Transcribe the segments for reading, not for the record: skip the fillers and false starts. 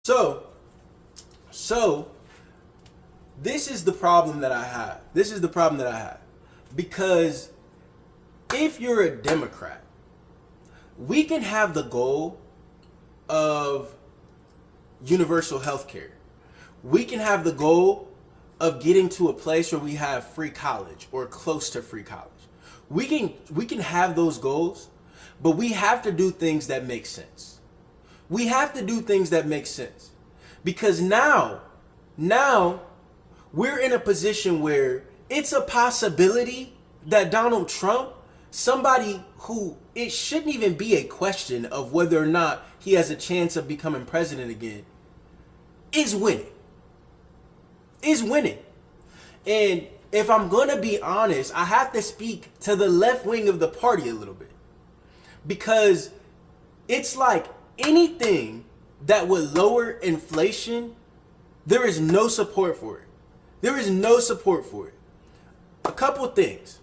So, so this is the problem that I have. This is the problem that I have. Because if you're a Democrat, we can have the goal of universal health care. We can have the goal of getting to a place where we have free college or close to free college. We can have those goals, but we have to do things that make sense. We have to do things that make sense. Because now we're in a position where it's a possibility that Donald Trump, somebody who it shouldn't even be a question of whether or not he has a chance of becoming president again, is winning. Is winning. And if I'm going to be honest, I have to speak to the left wing of the party a little bit. Because it's like anything that would lower inflation, there is no support for it. There is no support for it. A couple things.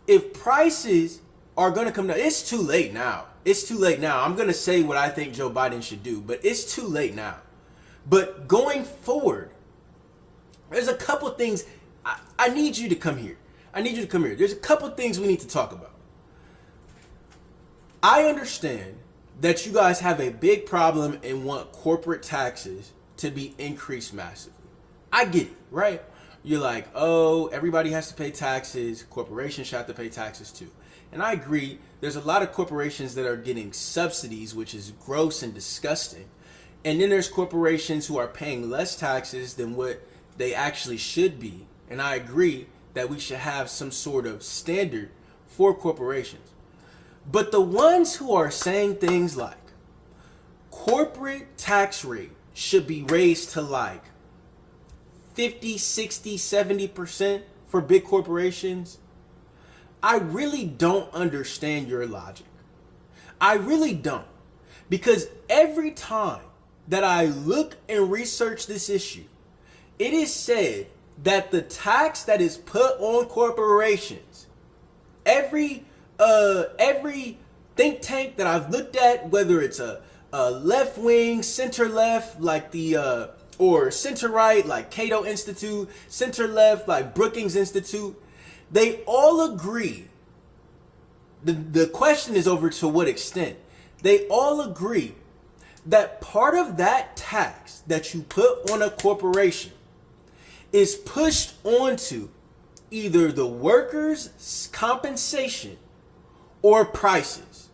If prices are going to come down, it's too late now. It's too late now. I'm going to say what I think Joe Biden should do, but it's too late now. But going forward, there's a couple things. I need you to come here. I need you to come here. There's a couple things we need to talk about. I understand that you guys have a big problem and want corporate taxes to be increased massively. I get it, right? You're like, oh, everybody has to pay taxes. Corporations should have to pay taxes too. And I agree. There's a lot of corporations that are getting subsidies, which is gross and disgusting. And then there's corporations who are paying less taxes than what they actually should be. And I agree that we should have some sort of standard for corporations. But the ones who are saying things like corporate tax rate should be raised to like 50, 60, 70% for big corporations, I really don't understand your logic. I really don't. Because every time that I look and research this issue, it is said that the tax that is put on corporations, every think tank that I've looked at, whether it's a left wing, center left, like the or center right, like Cato Institute, center left, like Brookings Institute, they all agree. The question is over to what extent. They all agree that part of that tax that you put on a corporation is pushed onto either the workers' compensation or prices.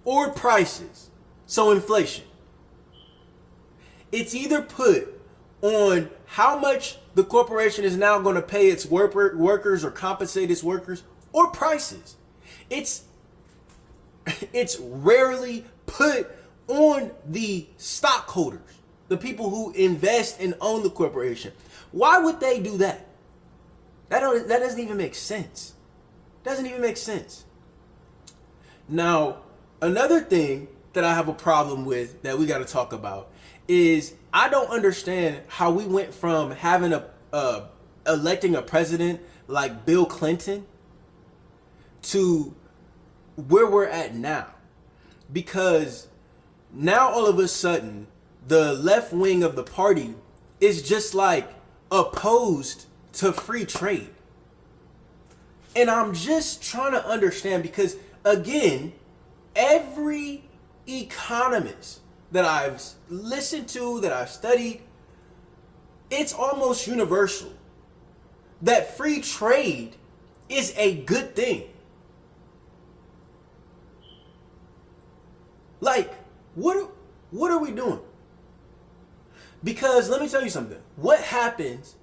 Or prices. So inflation. It's either put on how much the corporation is now going to pay its workers or compensate its workers, or prices. It's rarely put on the stockholders, the people who invest and own the corporation. Why would they do that? That doesn't even make sense. Doesn't even make sense. Now, another thing that I have a problem with that we got to talk about is I don't understand how we went from having electing a president like Bill Clinton to where we're at now. Because now all of a sudden the left wing of the party is just like opposed to free trade. And I'm just trying to understand, because again, every economist that I've listened to, that I've studied, it's almost universal that free trade is a good thing. Like, what are we doing? Because let me tell you something. What happens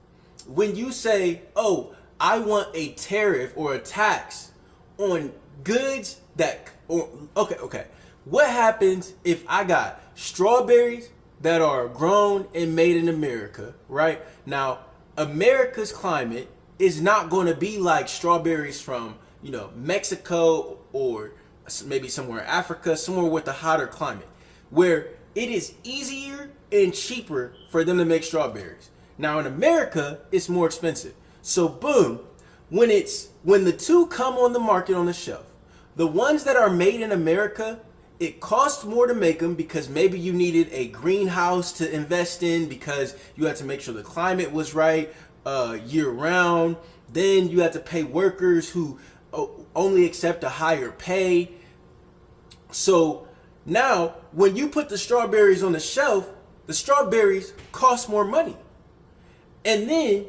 when you say, oh, I want a tariff or a tax on goods that, okay. What happens if I got strawberries that are grown and made in America, right? Now, America's climate is not going to be like strawberries from, Mexico or maybe somewhere in Africa, somewhere with a hotter climate, where it is easier and cheaper for them to make strawberries. Now in America, it's more expensive. So boom, when the two come on the market on the shelf, the ones that are made in America it costs more to make them because maybe you needed a greenhouse to invest in because you had to make sure the climate was right year round. Then you had to pay workers who only accept a higher pay. So now when you put the strawberries on the shelf, the strawberries cost more money. And then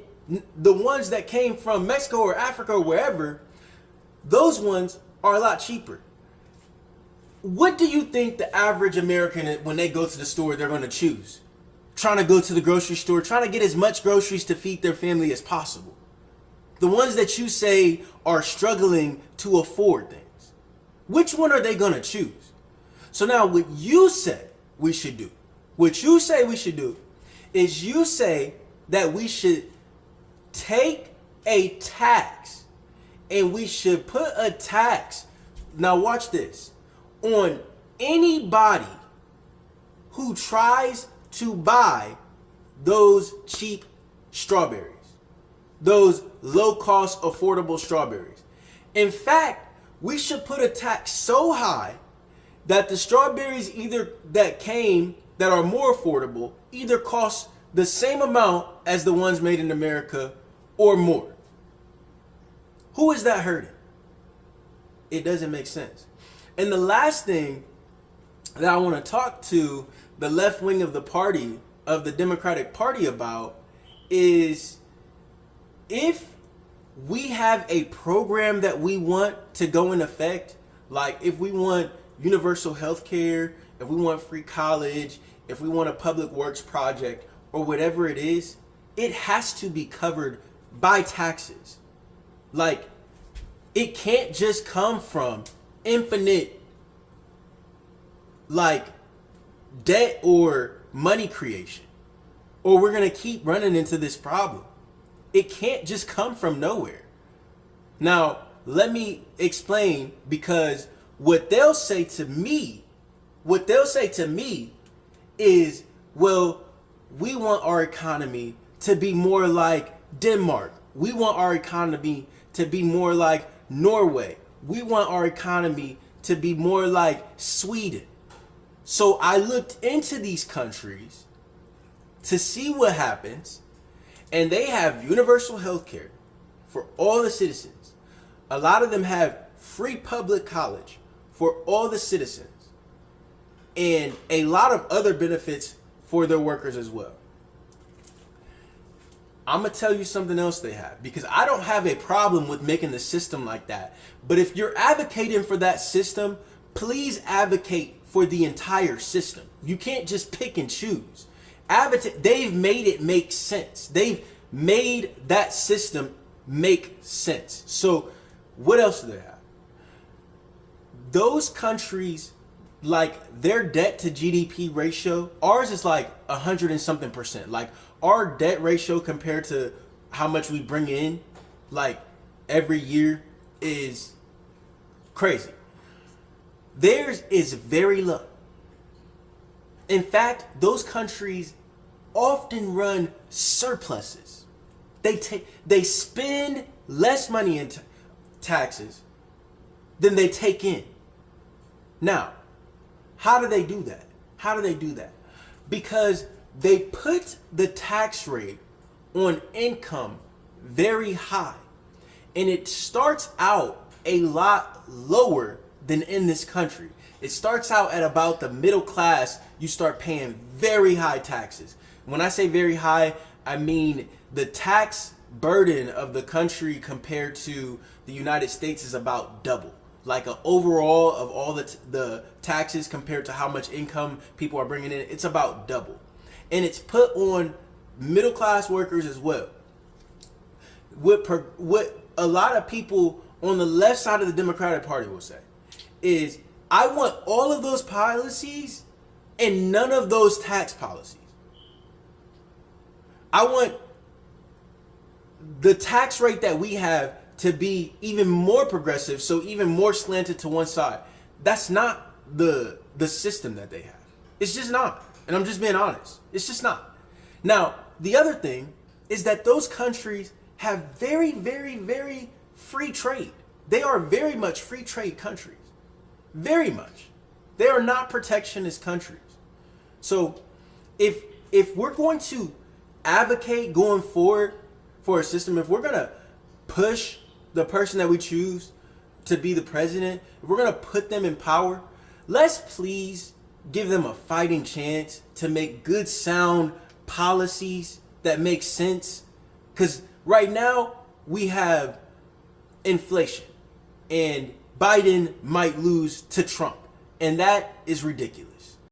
the ones that came from Mexico or Africa or wherever, those ones are a lot cheaper. What do you think the average American, when they go to the store, they're going to choose? Trying to go to the grocery store, trying to get as much groceries to feed their family as possible. The ones that you say are struggling to afford things. Which one are they going to choose? So now what you say we should do, is you say that we should take a tax and we should put a tax, now watch this, on anybody who tries to buy those cheap strawberries, those low-cost, affordable strawberries. In fact, we should put a tax so high that the strawberries either that are more affordable either cost the same amount as the ones made in America or more. Who is that hurting? It doesn't make sense. And the last thing that I want to talk to the left wing of the party, of the Democratic Party, about is, if we have a program that we want to go in effect, like if we want universal health care, if we want free college, if we want a public works project, or whatever it is, it has to be covered by taxes. Like, it can't just come from infinite, like, debt or money creation, or we're going to keep running into this problem. It can't just come from nowhere. Now, let me explain, because what they'll say to me is, well, we want our economy to be more like Denmark. We want our economy to be more like Norway. We want our economy to be more like Sweden. So I looked into these countries to see what happens, and they have universal health care for all the citizens. A lot of them have free public college for all the citizens, and a lot of other benefits for their workers as well. I'm going to tell you something else they have, because I don't have a problem with making the system like that. But if you're advocating for that system, please advocate for the entire system. You can't just pick and choose. They've made it make sense. They've made that system make sense. So what else do they have? Those countries, like, their debt to GDP ratio, ours is like 100 and something percent. Like, our debt ratio compared to how much we bring in, like, every year is crazy. Theirs is very low. In fact, those countries often run surpluses. They spend less money in taxes than they take in. Now, how do they do that? Because they put the tax rate on income very high, and it starts out a lot lower than in this country. It starts out at about the middle class. You start paying very high taxes. When I say very high, I mean the tax burden of the country compared to the United States is about double. Like, a overall of all the taxes compared to how much income people are bringing in, it's about double. And it's put on middle class workers as well. What a lot of people on the left side of the Democratic Party will say is, I want all of those policies and none of those tax policies. I want the tax rate that we have to be even more progressive, so even more slanted to one side. That's not the system that they have. It's just not. And I'm just being honest. It's just not. Now, the other thing is that those countries have very, very, very free trade. They are very much free trade countries. Very much. They are not protectionist countries. So if we're going to advocate going forward for a system, if we're going to push the person that we choose to be the president, if we're going to put them in power, let's please give them a fighting chance to make good, sound policies that make sense. Because right now we have inflation and Biden might lose to Trump. And that is ridiculous.